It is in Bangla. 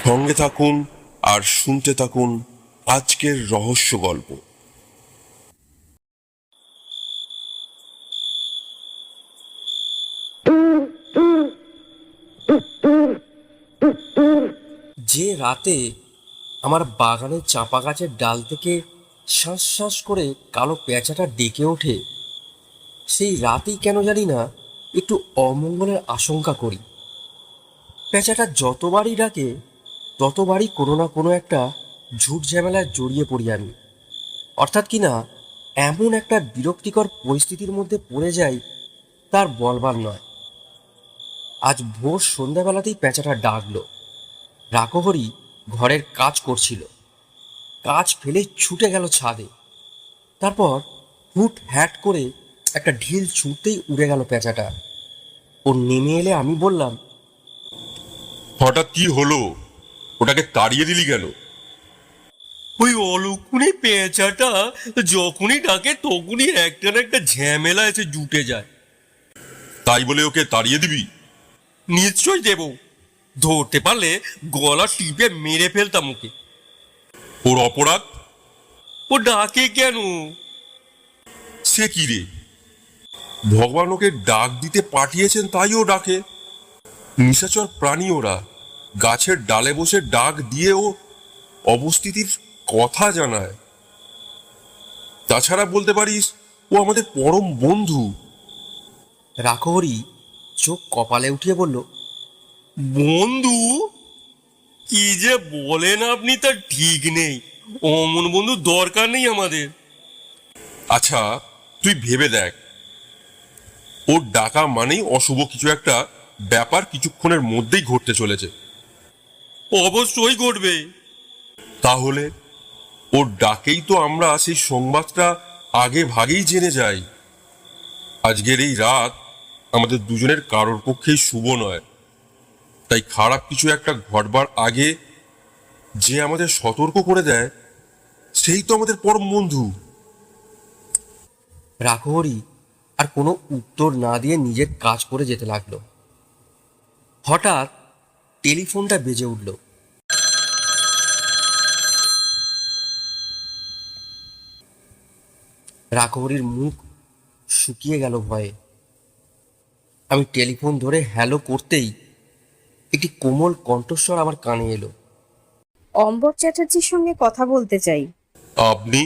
সঙ্গে থাকুন আর শুনতে থাকুন আজকের রহস্য গল্প। যে রাতে আমার বাগানের চাঁপা গাছের ডাল থেকে শাঁস শাঁস করে কালো পেঁচাটা ডেকে ওঠে, সেই রাতেই কেন জানি না একটু অমঙ্গলের আশঙ্কা করি। পেঁচাটা যতবারই ডাকে ততবারই কোনো না কোনো একটা ঝুট ঝামেলায় জড়িয়ে পড়ি আমি। অর্থাৎ কি না, এমন একটা বিরক্তিকর পরিস্থিতির মধ্যে পড়ে যাই তার বলবার নয়। আজ ভোর সন্ধ্যাবেলাতেই পেঁচাটা ডাকলো। রাকহরি ঘরের কাজ করছিল, কাজ ফেলে ছুটে গেল ছাদে। তারপর হুট হ্যাট করে একটা ঢিল ছুঁড়তেই উড়ে গেল পেঁচাটা। ও নেমে এলে আমি বললাম, হঠাৎ কি হলো? ওটাকে তাড়িয়ে দিলি কেন? ওই অলক্ষণে পেঁচাটা যখনই ডাকে তখনই একটা না একটা ঝামেলা এসে জুটে যায়। তাই বলে ওকে তাড়িয়ে দিবি? নিশ্চয়ই দেব, ধরতে পারলে গলা টিপে মেরে ফেলতাম ওকে। ওর অপরাধ? ও ডাকে কেন? সে কি রে, ভগবান ওকে ডাক দিতে পাঠিয়েছেন তাই ও ডাকে। নিশাচর প্রাণী ওরা, গাছের ডালে বসে ডাক দিয়ে ও অবস্থিতির কথা জানায়। তাছাড়া বলতে পারিস ও আমাদের পরম বন্ধু। রাকহরি চোখ কপালে উঠিয়ে বলল, বন্ধু? কি যে বলেন আপনি, তার ঠিক নেই। অমন বন্ধু দরকার নেই আমাদের। আচ্ছা, তুই ভেবে দেখ, ওর ডাকা মানেই অশুভ কিছু একটা ব্যাপার কিছুক্ষণের মধ্যেই ঘটতে চলেছে। অবশ্যই ঘটবে। তাহলে ওর ডাকেই তো আমরা সেই সংবাদটা আগে ভাগেই জেনে যাই। আজকের এই রাত আমাদের দুজনের কারোর পক্ষেই শুভ নয়। তাই খারাপ কিছু একটা ঘটবার আগে যে আমাদের সতর্ক করে দেয় সেই তো আমাদের পরম বন্ধু। রাকহরি আর কোনো উত্তর না দিয়ে নিজের কাজ করে যেতে লাগলো। হঠাৎ টেলিফোনটা বেজে উঠল। রাকহরির মুখ শুকিয়ে গেল ভয়ে। আমি টেলিফোন ধরে হ্যালো করতেই একটি কোমল কণ্ঠস্বর আমার কানে এলো। অম্বর চ্যাটার্জির সঙ্গে কথা বলতে চাই। আপনি?